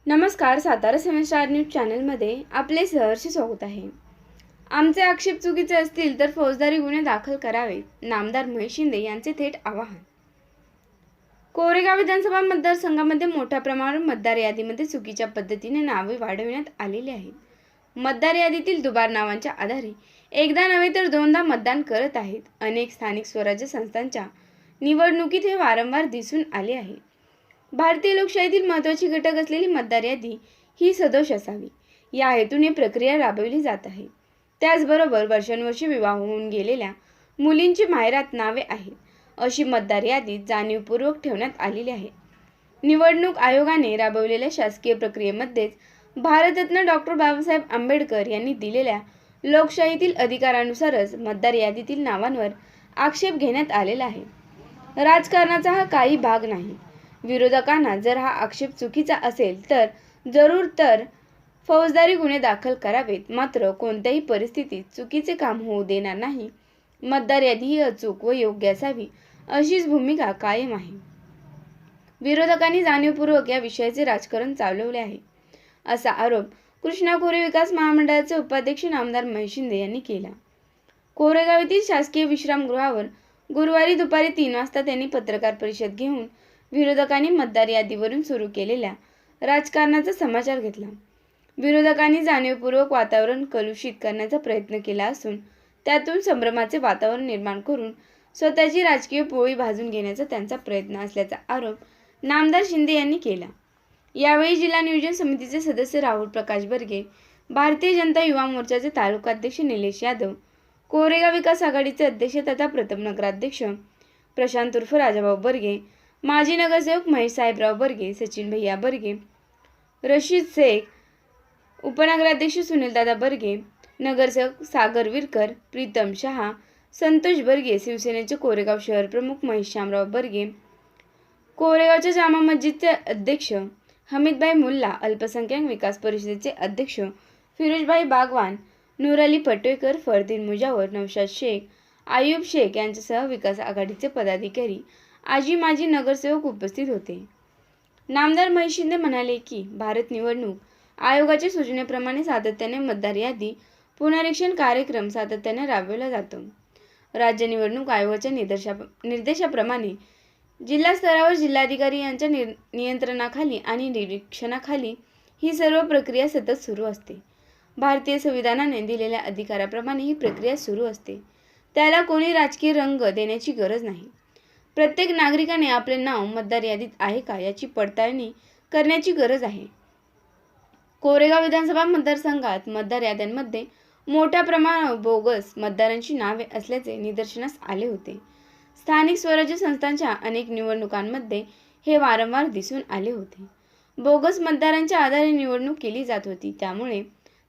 नमस्कार. सातारा समाचार न्यूज चॅनलमध्ये आपले सहर्ष स्वागत आहे. आमचे आक्षेप चुकीचे असतील तर फौजदारी गुन्हे दाखल करावे, नामदार महेश शिंदे यांचे थेट आवाहन. कोरेगाव विधानसभा मतदारसंघामध्ये मोठ्या प्रमाणावर मतदार यादीमध्ये चुकीच्या पद्धतीने नावे वाढविण्यात आलेली आहेत. मतदार यादीतील दुबार नावांच्या आधारे एकदा नव्हे तर दोनदा मतदान करत आहेत. अनेक स्थानिक स्वराज्य संस्थांच्या निवडणुकीत हे वारंवार दिसून आले आहे. भारतीय लोकशाहीतील महत्त्वाची घटक असलेली मतदार यादी ही सदोष असावी, या हेतूने प्रक्रिया राबवली जात आहे. त्याचबरोबर वर्षानुवर्षे विवाह होऊन गेलेल्या मुलींची माहेरात नावे आहेत अशी मतदार यादीत जाणीवपूर्वक ठेवण्यात आलेली आहे. निवडणूक आयोगाने राबवलेल्या शासकीय प्रक्रियेमध्येच भारतरत्न डॉक्टर बाबासाहेब आंबेडकर यांनी दिलेल्या लोकशाहीतील अधिकारानुसारच मतदार यादीतील नावांवर आक्षेप घेण्यात आलेला आहे. राजकारणाचा हा काही भाग नाही. विरोधकांना जर हा आक्षेप चुकीचा असेल तर जरूर तर फौजदारी गुन्हे दाखल करावेत, मात्र कोणत्याही परिस्थितीत चुकीचे काम होऊ देणार नाही. मतदार यादी ही अचूक व योग्य असावी अशीच भूमिका कायम आहे. विरोधकांनी जाणीवपूर्वक या विषयाचे राजकारण चालवले आहे असा आरोप कृष्णा खोरे विकास महामंडळाचे उपाध्यक्ष नामदार महेश शिंदे यांनी केला. कोरेगाव येथील शासकीय विश्रामगृहावर गुरुवारी दुपारी 3 वाजता त्यांनी पत्रकार परिषद घेऊन विरोधकांनी मतदार यादीवरून सुरू केलेल्या राजकारणाचा समाचार घेतला. विरोधकांनी जाणीवपूर्वक वातावरण कलुषित करण्याचा प्रयत्न केला असून त्यातून संभ्रमाचे वातावरण निर्माण करून स्वतःची राजकीय पोळी भाजून घेण्याचा त्यांचा प्रयत्न असल्याचा आरोप नामदार शिंदे यांनी केला. यावेळी जिल्हा नियोजन समितीचे सदस्य राहुल प्रकाश बर्गे, भारतीय जनता युवा मोर्चाचे तालुकाध्यक्ष निलेश यादव, कोरेगाव विकास आघाडीचे अध्यक्ष तथा प्रथम नगराध्यक्ष प्रशांत उर्फ राजाभाऊ बर्गे, माजी नगरसेवक महेश साहेबराव बर्गे, सचिन भैया बर्गे, रशीद शेख, उपनगराध्यक्ष सुनीलदादा बर्गे, नगरसेवक सागर विरकर, प्रीतम शहा, संतोष बर्गे, शिवसेनेचे कोरेगाव शहर प्रमुख महेश शामराव बर्गे, कोरेगावच्या जामा मस्जिदचे अध्यक्ष हमीदभाई मुल्ला, अल्पसंख्याक विकास परिषदेचे अध्यक्ष फिरोजभाई बागवान, नूर अली पटवेकर, फरदीन मुजावर, नौशाद शेख, आयुब शेख यांच्यासह विकास आघाडीचे पदाधिकारी, आजी माजी नगरसेवक उपस्थित होते. नामदार महेश शिंदे म्हणाले की भारत निवडणूक आयोगाच्या सूचनेप्रमाणे सातत्याने मतदार यादी पुनरीक्षण कार्यक्रम सातत्याने राबवला जातो. राज्य निवडणूक आयोगाच्या निर्देशाप्रमाणे जिल्हा स्तरावर जिल्हाधिकारी यांच्या नियंत्रणाखाली आणि निरीक्षणाखाली ही सर्व प्रक्रिया सतत सुरू असते. भारतीय संविधानाने दिलेल्या अधिकाराप्रमाणे ही प्रक्रिया सुरू असते. त्याला कोणी राजकीय रंग देण्याची गरज नाही. प्रत्येक नागरिकाने आपले नाव मतदार यादीत आहे का याची पडताळणी करण्याची गरज आहे. कोरेगाव विधानसभा मतदारसंघात मतदार याद्यांमध्ये मोठ्या प्रमाणावर बोगस मतदारांची नावे असल्याचे निदर्शनास आले होते. स्थानिक स्वराज्य संस्थांच्या अनेक निवडणुकांमध्ये हे वारंवार दिसून आले होते. बोगस मतदारांच्या आधारे निवडणूक केली जात होती. त्यामुळे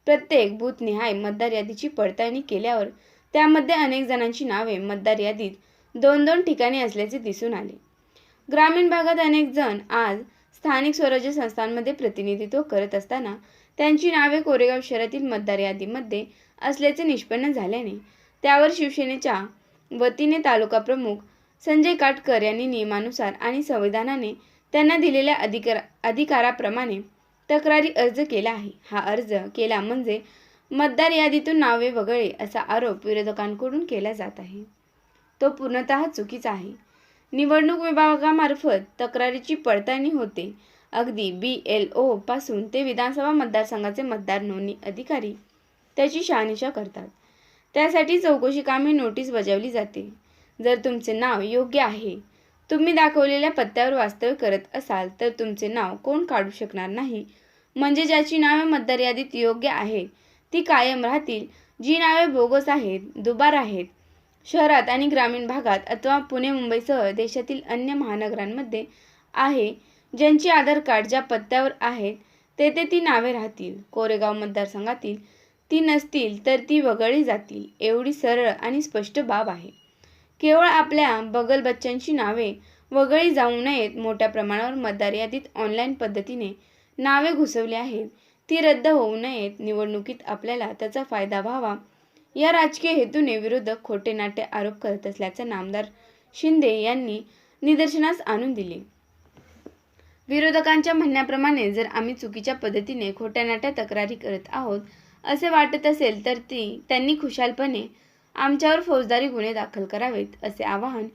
प्रत्येक बूथनिहाय मतदार यादीची पडताळणी केल्यावर त्यामध्ये अनेक जणांची नावे मतदार यादीत 2-2 ठिकाणी असल्याचे दिसून आले. ग्रामीण भागात अनेक जण आज स्थानिक स्वराज्य संस्थांमध्ये प्रतिनिधित्व करत असताना त्यांची नावे कोरेगाव शहरातील मतदार यादीमध्ये असल्याचे निष्पन्न झाल्याने त्यावर शिवसेनेच्या वतीने तालुका प्रमुख संजय काटकर यांनी नियमानुसार आणि संविधानाने त्यांना दिलेल्या अधिकाराप्रमाणे तक्रारी अर्ज केला आहे. हा अर्ज केला म्हणजे मतदार यादीतून नावे वगळले असा आरोप विरोधकांकडून केला जात आहे. तो पूर्णतः चुकीचा आहे. निवडणूक विभागामार्फत तक्रारीची पडताळणी होते. अगदी BLO पासून ते विधानसभा मतदारसंघाचे मतदार नोंदणी अधिकारी त्याची शहानिशा करतात. त्यासाठी चौकशी कामे नोटीस बजावली जाते. जर तुमचे नाव योग्य आहे, तुम्ही दाखवलेल्या पत्त्यावर वास्तव्य करत असाल तर तुमचे नाव कोण काढू शकणार नाही. म्हणजे ज्याची नावे मतदार यादीत योग्य आहेत ती कायम राहतील. जी नावे बोगस आहेत, दुबार आहेत, शहरात आणि ग्रामीण भागात अथवा पुणे मुंबईसह देशातील अन्य महानगरांमध्ये आहे, ज्यांची आधार कार्ड ज्या पत्त्यावर आहेत तेथे ती नावे राहतील. कोरेगाव मतदारसंघातील ती नसतील तर ती वगळली जातील. एवढी सरळ आणि स्पष्ट बाब आहे. केवळ आपल्या बगलबच्च्यांची नावे वगळली जाऊ नयेत. मोठ्या प्रमाणावर मतदार यादीत ऑनलाईन पद्धतीने नावे घुसवली आहेत, ती रद्द होऊ नयेत. निवडणुकीत आपल्याला त्याचा फायदा व्हावा या राजकीय हेतूने विरोधक खोटे नाट्य आरोप करत असल्याचे नामदार शिंदे यांनी निदर्शनास आणून दिले. विरोधकांच्या म्हणण्याप्रमाणे जर आम्ही चुकीच्या पद्धतीने खोट्या-नाट्या तक्रारी करत आहोत असे वाटत असेल तर त्यांनी खुशालपणे आमच्यावर फौजदारी गुन्हे दाखल करावेत असे आवाहन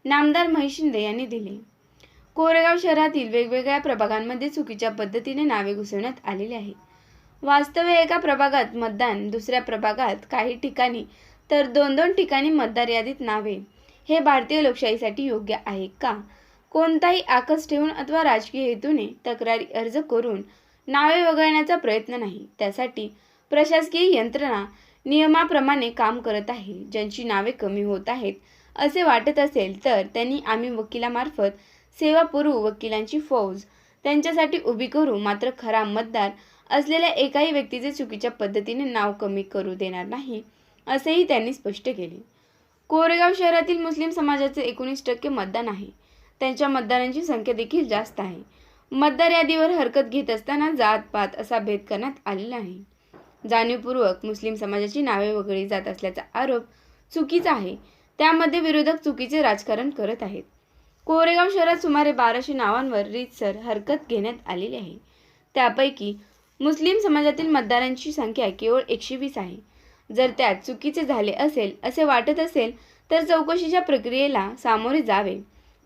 नामदार महेश शिंदे यांनी दिले. कोरेगाव शहरातील वेगवेगळ्या प्रभागांमध्ये चुकीच्या पद्धतीने नावे घुसवण्यात आलेली आहेत. वास्तवे एका प्रभागात मतदान, दुसऱ्या प्रभागात काही ठिकाणी तर 2-2 ठिकाणी मतदार यादीत नावे. हे भारतीय लोकशाहीसाठी योग्य आहे का? कोणताही आकस ठेवून अथवा राजकीय हेतूने तक्रारी अर्ज करून नावे वगळण्याचा प्रयत्न नाही. त्यासाठी प्रशासकीय यंत्रणा नियमाप्रमाणे काम करत आहे. ज्यांची नावे कमी होत आहेत असे वाटत असेल तर त्यांनी आम्ही वकिलामार्फत सेवा पुरवू, वकिलांची फौज त्यांच्यासाठी उभी करू. मात्र खरा मतदार असलेल्या एकाही व्यक्तीचे चुकीच्या पद्धतीने नाव कमी करू देणार नाही असेही त्यांनी स्पष्ट केले. कोरेगाव शहरातील मुस्लिम समाजाचे 19% मतदान आहे. त्यांच्या मतदारांची संख्या देखील जास्त आहे. मतदार यादीवर हरकत घेत असताना जात-पात असा भेद करण्यात आलेला आहे. जाणीवपूर्वक मुस्लिम समाजाची नावे वगळली जात असल्याचा आरोप चुकीचा आहे. त्यामध्ये विरोधक चुकीचे राजकारण करत आहेत. कोरेगाव शहरात सुमारे 1200 नावांवर रीतसर हरकत घेण्यात आलेली आहे. त्यापैकी मुस्लिम समाजातील मतदारांची संख्या केवळ 120 आहे. जर त्यात चुकीचे झाले असेल असे वाटत असेल तर चौकशीच्या प्रक्रियेला सामोरे जावे.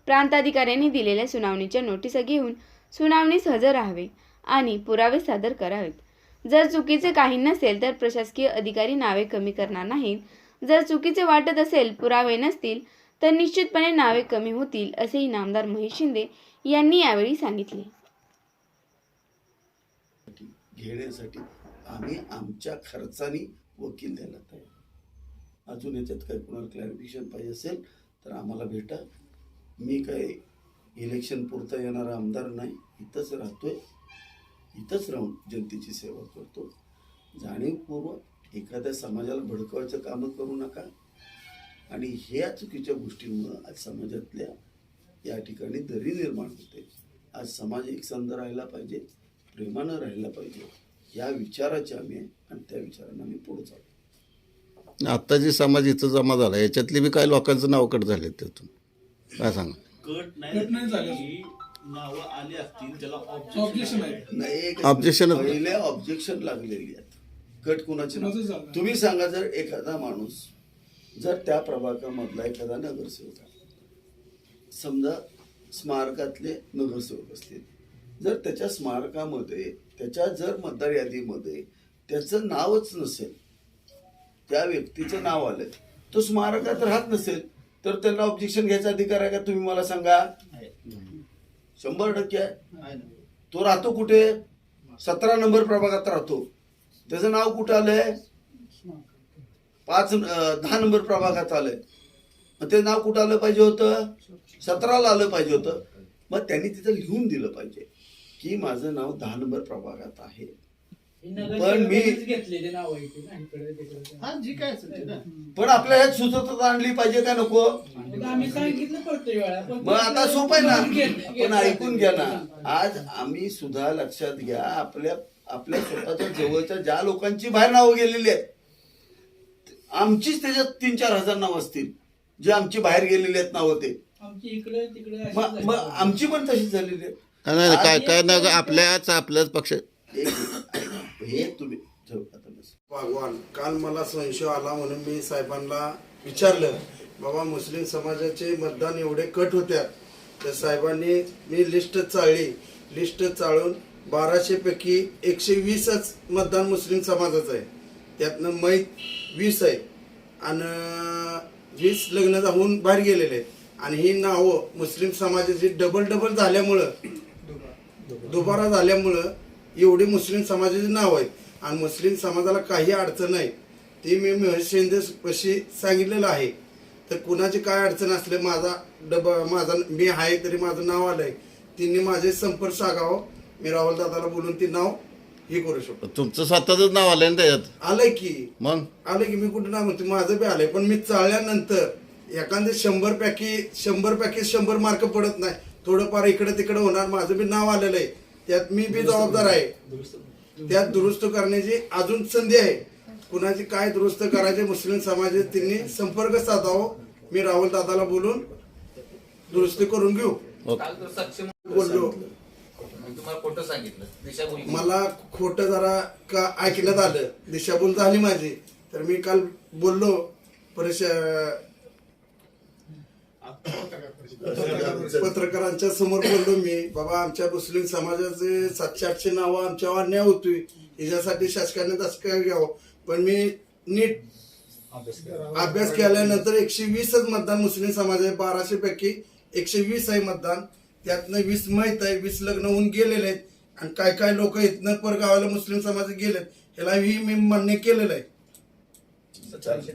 प्रांताधिकाऱ्यांनी दिलेल्या सुनावणीच्या नोटिसा घेऊन सुनावणीस हजर राहावे आणि पुरावे सादर करावेत. जर चुकीचे काही नसेल तर प्रशासकीय अधिकारी नावे कमी करणार नाहीत. जर चुकीचे वाटत असेल, पुरावे नसतील तर निश्चितपणे नावे कमी होतील असेही नामदार महेश शिंदे यांनी यावेळी सांगितले. घेण्यासाठी आम्ही आमच्या खर्चाने वकील द्यायला तयार. अजून याच्यात काही कोणाला क्लॅरिफिकेशन पाहिजे असेल तर आम्हाला भेटा. मी काही इलेक्शन पुरता येणारा आमदार नाही. इथंच राहतोय, इथंच राहून जनतेची सेवा करतो. जाणीवपूर्वक एखाद्या समाजाला भडकवायचं कामं करू नका. आणि ह्या चुकीच्या गोष्टींमुळं आज समाजातल्या या ठिकाणी दरी निर्माण होते. आज समाज एकसंध राहिला पाहिजे, प्रेमानं राहिला पाहिजे, या विचाराचे आम्ही आहे आणि त्या विचारांना आम्ही पुढे चालू. आता जे समाज इथं जमा झाला याच्यातली बी काही लोकांचं नाव कट झाले त्यातून काय सांगा? कट नाही झालं. नाव आली असतील त्याला ऑब्जेक्शन आहे. नाही, ऑब्जेक्शन पहिले ऑब्जेक्शन लागलेली आहेत. कट कुणाची नाही. तुम्ही सांगा, जर एखादा माणूस, जर त्या प्रभागामधला एखादा नगरसेवक आहे, समजा स्मारकातले नगरसेवक असतील, जर त्याच्या स्मारकामध्ये, त्याच्या जर मतदार यादीमध्ये त्याचं नावच नसेल, त्या व्यक्तीचं नाव आलंय, तो स्मारकात राहत नसेल तर त्यांना ऑब्जेक्शन घ्यायचा अधिकार आहे का? तुम्ही मला सांगा. 100% आहे. तो राहतो कुठे? 17 नंबर प्रभागात राहतो. त्याचं नाव कुठं आलंय? 10 नंबर प्रभागात आलंय. मग ते नाव कुठं आलं पाहिजे होतं? 17ला आलं पाहिजे होतं. मग त्यांनी तिथं लिहून दिलं पाहिजे की माझं नाव 10 नंबर प्रभागात आहे, पण मी पण आपल्या ह्यात सुचतता आणली पाहिजे का नको? मग आता सोपं आहे ना. पण ऐकून घ्या ना, आज आम्ही सुद्धा लक्षात घ्या, आपल्या स्वतःच्या जवळच्या ज्या लोकांची बाहेर नावं गेलेली आहेत, आमचीच त्याच्यात 3-4 हजार नाव असतील जे आमची बाहेर गेलेली आहेत नावं. ते मग आमची पण तशीच झालेली आहे. काय ना आपल्याच पक्ष हे तुम्ही भगवान. काल मला संशय आला म्हणून मी साहेबांना विचारलं, बाबा मुस्लिम समाजाचे मतदान एवढे कट होत्या, तर साहेबांनी मी लिस्ट चाळली. लिस्ट चाळून 1200 पैकी 120च मतदान मुस्लिम समाजाचं आहे. त्यातनं मैत 20 आहे आणि 20 लग्न होऊन बाहेर गेलेले आहेत. आणि ही नावं मुस्लिम समाजाची डबल झाल्यामुळं, दुबारा झाल्यामुळं एवढी मुस्लिम समाजाची नाव आहेत. आणि मुस्लिम समाजाला काही अडचण आहे ती मी महेश शिंदे पशी सांगितलेलं आहे. तर कुणाची काय अडचण असले, माझा मी आहे तरी माझं नाव आलंय, तिने माझे संपर्क सागावं. मी राहुल दादाला बोलून ती नाव हे करू शकतो. तुमचं स्वतःच नाव आलंय ना त्याच्यात? आलंय की, मग आलंय की. मी कुठं नाव म्हणते, माझं बी आलंय. पण मी चाळल्यानंतर एखादे 100 पैकी 100 मार्क पडत नाही, थोडंफार इकडे तिकडे होणार. माझं बी नाव आलेलं आहे, त्यात मी बी जबाबदार आहे. त्यात दुरुस्त करण्याची अजून संधी आहे. कुणाची काय दुरुस्त करायचे मुस्लिम समाजात त्यांनी संपर्क साधावं. मी राहुल दादाला बोलून दुरुस्ती करून घेऊ बोललो. मग तुम्हाला खोटं सांगितलं दिशाभूल केली. मला खोटं जरा का ऐकण्यात आलं, दिशाभूल झाली माझी. तर मी काल बोललो पत्रकारांच्या समोर बोललो मी, बाबा आमच्या मुस्लिम समाजाचे 700-800 नावं आमच्यावर अन्याय होतोय, याच्यासाठी शासनाने दसका घ्यावं. पण मी नीट अभ्यास केल्यानंतर 120च मतदान मुस्लिम समाज आहे. 1200 पैकी 120 आहे मतदान. त्यातनं 20 माहीत आहे, 20 लग्न होऊन गेलेले आहेत. आणि काय काय लोक इथनं परगावाला मुस्लिम समाज गेलेत, ह्याला मी मान्य केलेलं आहे.